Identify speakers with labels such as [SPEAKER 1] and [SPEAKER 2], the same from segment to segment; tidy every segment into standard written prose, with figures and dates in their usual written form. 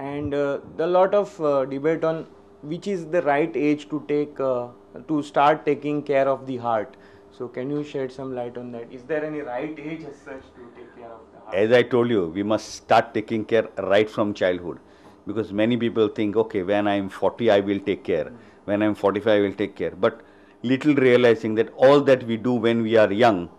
[SPEAKER 1] and the lot of debate on which is the right age to take to start taking care of the heart. So can you shed some light on that? Is there any right age as such to take care of the heart?
[SPEAKER 2] As I told you, we must start taking care right from childhood, because many people think, okay, when I am 40 I will take care, when I am 45 I will take care, but little realizing that all that we do when we are young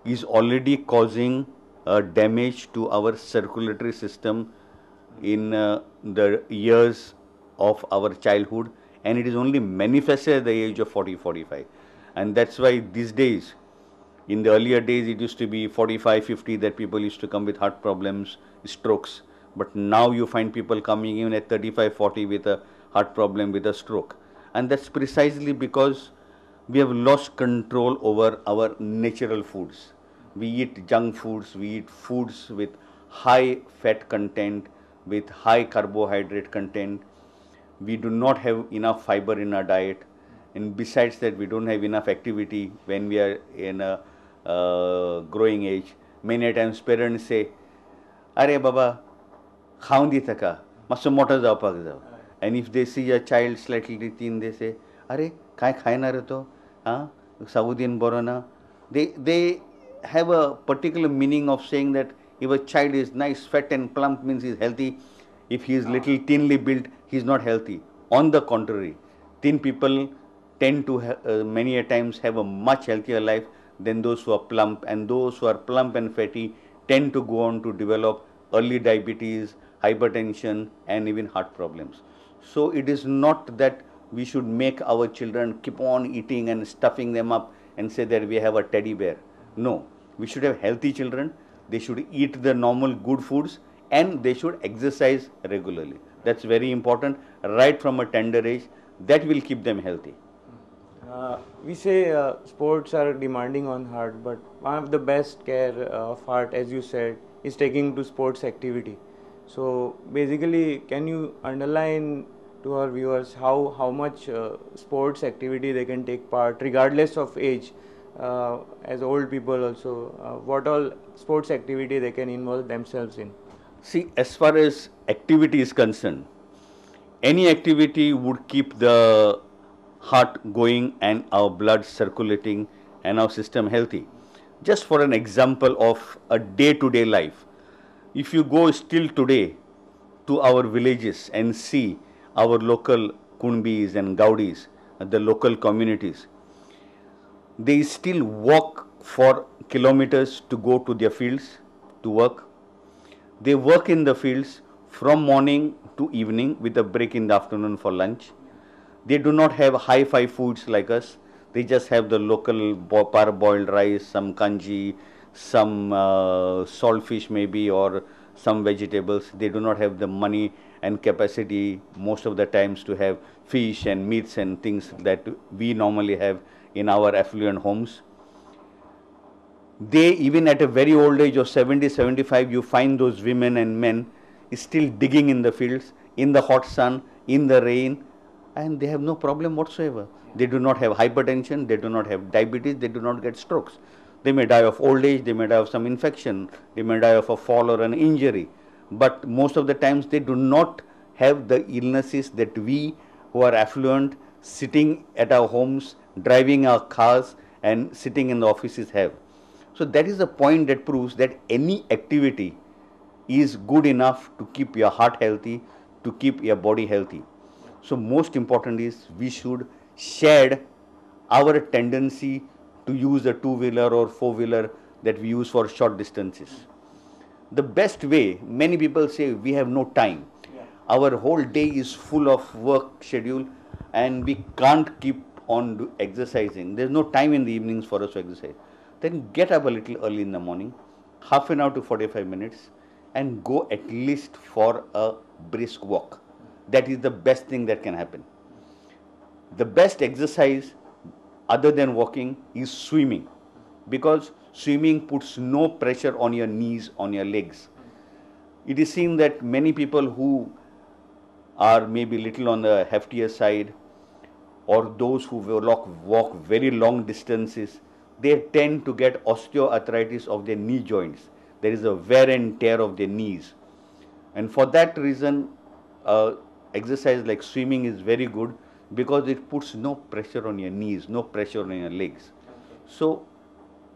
[SPEAKER 2] is already causing damage to our circulatory system in the years of our childhood, and it is only manifested at the age of 40-45. And that's why these days, in the earlier days it used to be 45-50 that people used to come with heart problems, strokes, but now you find people coming in at 35-40 with a heart problem, with a stroke. And that's precisely because we have lost control over our natural foods. We eat junk foods, we eat foods with high fat content, with high carbohydrate content. We do not have enough fiber in our diet, and besides that we don't have enough activity when we are in a growing age. Many times parents say, "Are baba, खाऊन दिता का, मातसो मोठो जावपाक जाय." And if they see a child slightly thin, they say, "Are, काय खायना रे तो? हाँ, साऊदीन बरो ना?" They have a particular meaning of saying that if a child is nice, fat and plump means he is healthy. If he is little thinly built, he is not healthy. On the contrary, thin people tend to many a times have a much healthier life than those who are plump, and those who are plump and fatty tend to go on to develop early diabetes, hypertension, and even heart problems. So it is not that we should make our children keep on eating and stuffing them up and say that we have a teddy bear. No, we should have healthy children. They should eat the normal good foods, and they should exercise regularly. That's very important right from a tender age. That will keep them healthy.
[SPEAKER 1] We say sports are demanding on heart, but one of the best care of heart, as you said, is taking to sports activity. So basically, can you underline to our viewers how much sports activity they can take part regardless of age, as old people also, what all sports activity they can involve themselves in?
[SPEAKER 2] See, as far as activity is concerned, any activity would keep the heart going and our blood circulating and our system healthy. Just for an example of a day-to-day life, if you go still today to our villages and see our local Kunbis and Gaudis, the local communities, they still walk for kilometers to go to their fields to work. They work in the fields from morning to evening with a break in the afternoon for lunch. They do not have hi-fi foods like us. They just have the local parboiled rice, some kanji, some salt fish maybe, or some vegetables. They do not have the money and capacity most of the times to have fish and meats and things that we normally have in our affluent homes. They, even at a very old age of 70, 75, you find those women and men still digging in the fields, in the hot sun, in the rain, and they have no problem whatsoever. They do not have hypertension, they do not have diabetes, they do not get strokes. They may die of old age, they may die of some infection, they may die of a fall or an injury, but most of the times they do not have the illnesses that we who are affluent, sitting at our homes, driving our cars and sitting in the offices have. So that is the point that proves that any activity is good enough to keep your heart healthy, to keep your body healthy. So most important is we should shed our tendency to use a two-wheeler or four-wheeler that we use for short distances. The best way, many people say we have no time. Our whole day is full of work schedule and we can't keep on exercising. There's no time in the evenings for us to exercise. Then get up a little early in the morning, half an hour to 45 minutes, and go at least for a brisk walk. That is the best thing that can happen. The best exercise other than walking is swimming, because swimming puts no pressure on your knees, on your legs. It is seen that many people who are maybe little on the heftier side, or those who walk very long distances, they tend to get osteoarthritis of their knee joints. There is a wear and tear of their knees. And for that reason, exercise like swimming is very good because it puts no pressure on your knees, no pressure on your legs. So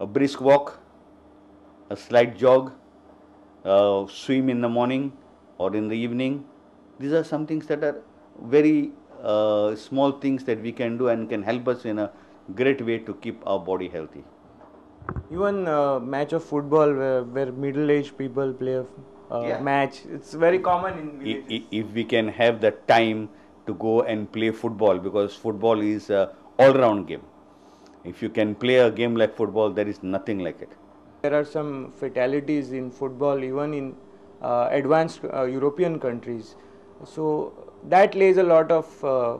[SPEAKER 2] a brisk walk, a slight jog, swim in the morning or in the evening. These are some things that are very small things that we can do and can help us in a great way to keep our body healthy.
[SPEAKER 1] Even match of football where middle-aged people play a match, it's very common in villages.
[SPEAKER 2] If we can have the time to go and play football, because football is a all-round game. If you can play a game like football, there is nothing like it.
[SPEAKER 1] There are some fatalities in football even in advanced European countries. So that lays a lot of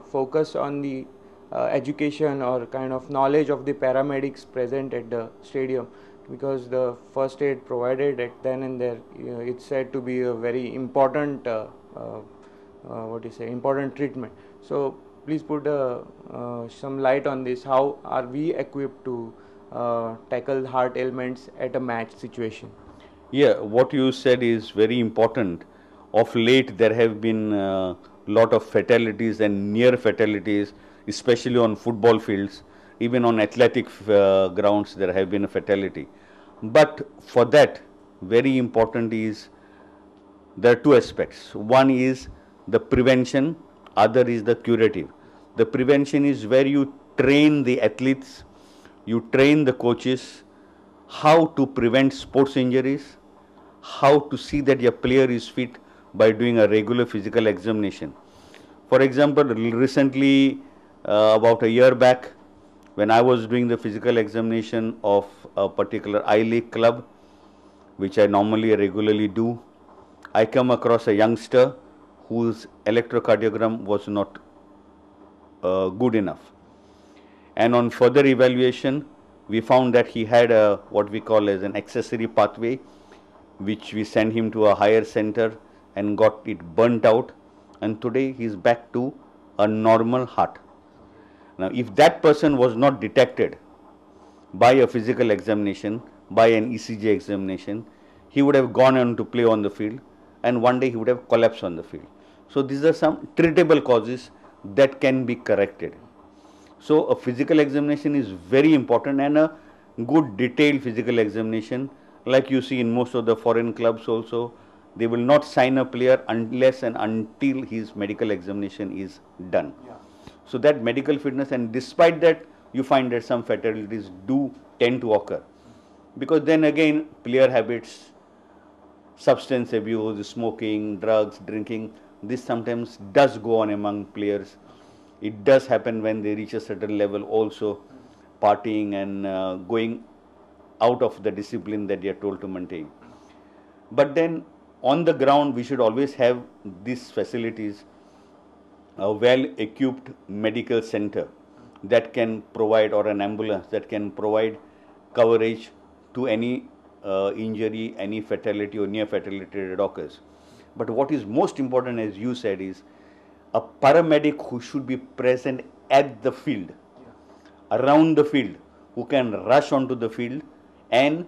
[SPEAKER 1] focus on the education or kind of knowledge of the paramedics present at the stadium, because the first aid provided at then and there, it's said to be a very important important treatment. So please put some light on this. How are we equipped to tackle heart ailments at a match situation?
[SPEAKER 2] Yeah, what you said is very important. Of late, there have been a lot of fatalities and near fatalities, especially on football fields. Even on athletic grounds, there have been a fatality. But for that, very important is there are two aspects. One is the prevention, other is the curative. The prevention is where you train the athletes, you train the coaches how to prevent sports injuries, how to see that your player is fit by doing a regular physical examination. For example, recently, about a year back, when I was doing the physical examination of a particular I-League club, which I normally regularly do, I come across a youngster whose electrocardiogram was not good enough. And on further evaluation, we found that he had a what we call as an accessory pathway, which we sent him to a higher center and got it burnt out, and today he is back to a normal heart. Now, if that person was not detected by a physical examination, by an ECG examination, he would have gone on to play on the field, and one day he would have collapsed on the field. So these are some treatable causes that can be corrected. So a physical examination is very important, and a good detailed physical examination, like you see in most of the foreign clubs also, they will not sign a player unless and until his medical examination is done. Yeah. So that medical fitness, and despite that, you find that some fatalities do tend to occur. Because then again, player habits, substance abuse, smoking, drugs, drinking, this sometimes does go on among players. It does happen when they reach a certain level also, partying and going out of the discipline that they are told to maintain. But then on the ground, we should always have these facilities, a well-equipped medical center that can provide, or an ambulance that can provide coverage to any injury, any fatality or near fatality that occurs. But what is most important, as you said, is a paramedic who should be present at the field, around the field, who can rush onto the field and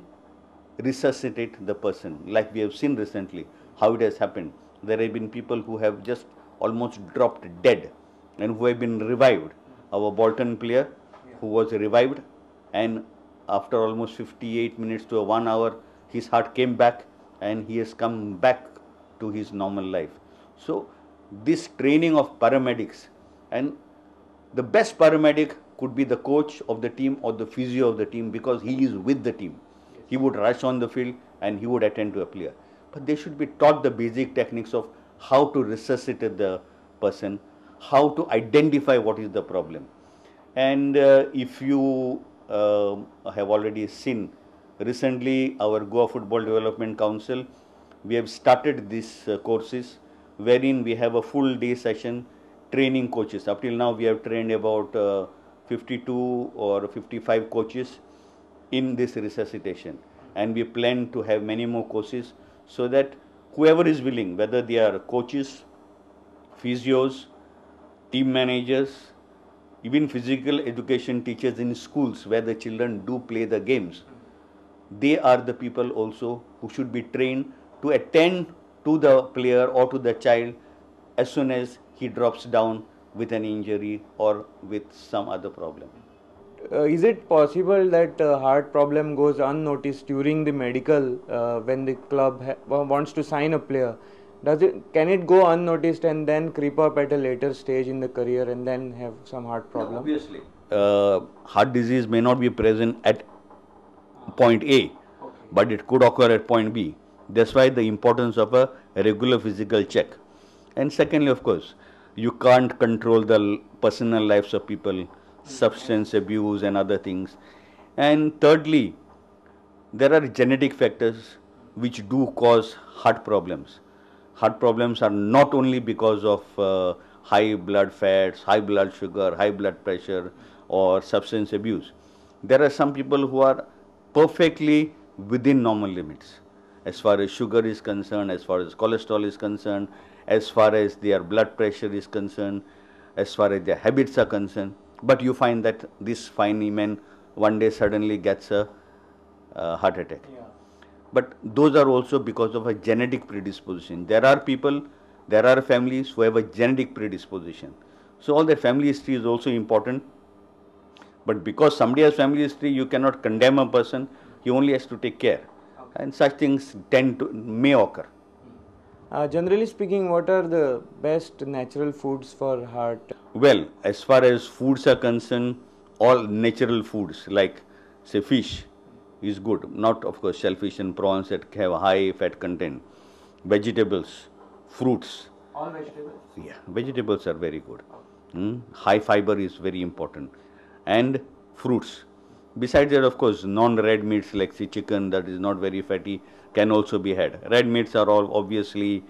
[SPEAKER 2] resuscitate the person. Like we have seen recently how it has happened. There have been people who have just almost dropped dead and who have been revived. Our Bolton player who was revived, and after almost 58 minutes to 1 hour, his heart came back and he has come back to his normal life. So this training of paramedics, and the best paramedic could be the coach of the team or the physio of the team, because he is with the team. He would rush on the field and he would attend to a player. But they should be taught the basic techniques of how to resuscitate the person, how to identify what is the problem. And if you have already seen, recently our Goa Football Development Council, we have started these courses wherein we have a full day session training coaches. Up till now we have trained about 52 or 55 coaches in this resuscitation, and we plan to have many more courses, so that whoever is willing, whether they are coaches, physios, team managers, even physical education teachers in schools where the children do play the games, they are the people also who should be trained to attend to the player or to the child as soon as he drops down with an injury or with some other problem.
[SPEAKER 1] Is it possible that heart problem goes unnoticed during the medical when the club wants to sign a player? Can it go unnoticed and then creep up at a later stage in the career and then have some heart problem?
[SPEAKER 2] No, obviously. Heart disease may not be present at point A, but it could occur at point B. That's why the importance of a regular physical check. And secondly, of course, you can't control the personal lives of people, substance abuse and other things. And thirdly, there are genetic factors which do cause heart problems. Heart problems are not only because of high blood fats, high blood sugar, high blood pressure or substance abuse. There are some people who are perfectly within normal limits as far as sugar is concerned, as far as cholesterol is concerned, as far as their blood pressure is concerned, as far as their habits are concerned. But you find that this fine man one day suddenly gets a heart attack. Yeah. But those are also because of a genetic predisposition. There are people, there are families who have a genetic predisposition. So all the family history is also important. But because somebody has family history, you cannot condemn a person. He only has to take care. Okay. And such things may occur.
[SPEAKER 1] Generally speaking, what are the best natural foods for heart?
[SPEAKER 2] Well, as far as foods are concerned, all natural foods like say fish is good. Not of course shellfish and prawns that have high fat content. Vegetables, fruits.
[SPEAKER 1] All vegetables?
[SPEAKER 2] Yeah, vegetables are very good. High fiber is very important. And fruits. Besides that, of course, non-red meats like say chicken that is not very fatty can also be had. Red meats are all obviously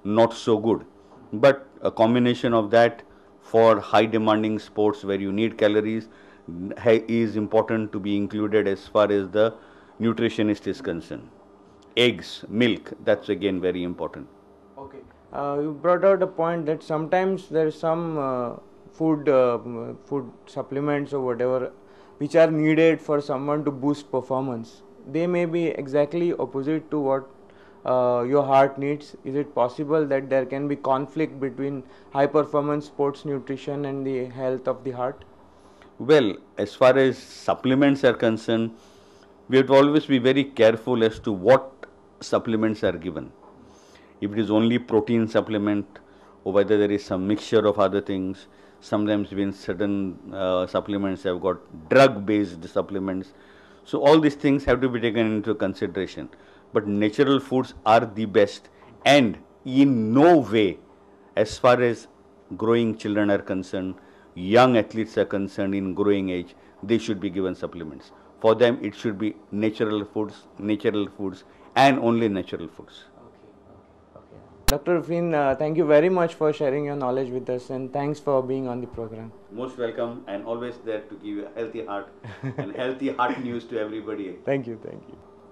[SPEAKER 2] not so good. But a combination of that for high demanding sports where you need calories is important to be included as far as the nutritionist is concerned. Eggs, milk, that's again very important.
[SPEAKER 1] Okay. You brought out a point that sometimes there is some food supplements or whatever which are needed for someone to boost performance. They may be exactly opposite to what your heart needs. Is it possible that there can be conflict between high performance sports nutrition and the health of the heart?
[SPEAKER 2] Well, as far as supplements are concerned, we have to always be very careful as to what supplements are given. If it is only protein supplement or whether there is some mixture of other things. Sometimes even certain supplements have got drug-based supplements. So all these things have to be taken into consideration. But natural foods are the best, and in no way, as far as growing children are concerned, young athletes are concerned in growing age, they should be given supplements. For them, it should be natural foods, and only natural foods.
[SPEAKER 1] Dr. Rufino, thank you very much for sharing your knowledge with us, and thanks for being on the program.
[SPEAKER 2] Most welcome, and always there to give you a healthy heart and healthy heart news to everybody.
[SPEAKER 1] Thank you.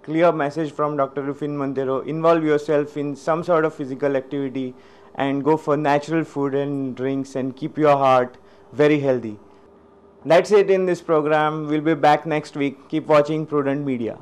[SPEAKER 1] Clear message from Dr. Rufino Monteiro. Involve yourself in some sort of physical activity and go for natural food and drinks and keep your heart very healthy. That's it in this program. We'll be back next week. Keep watching Prudent Media.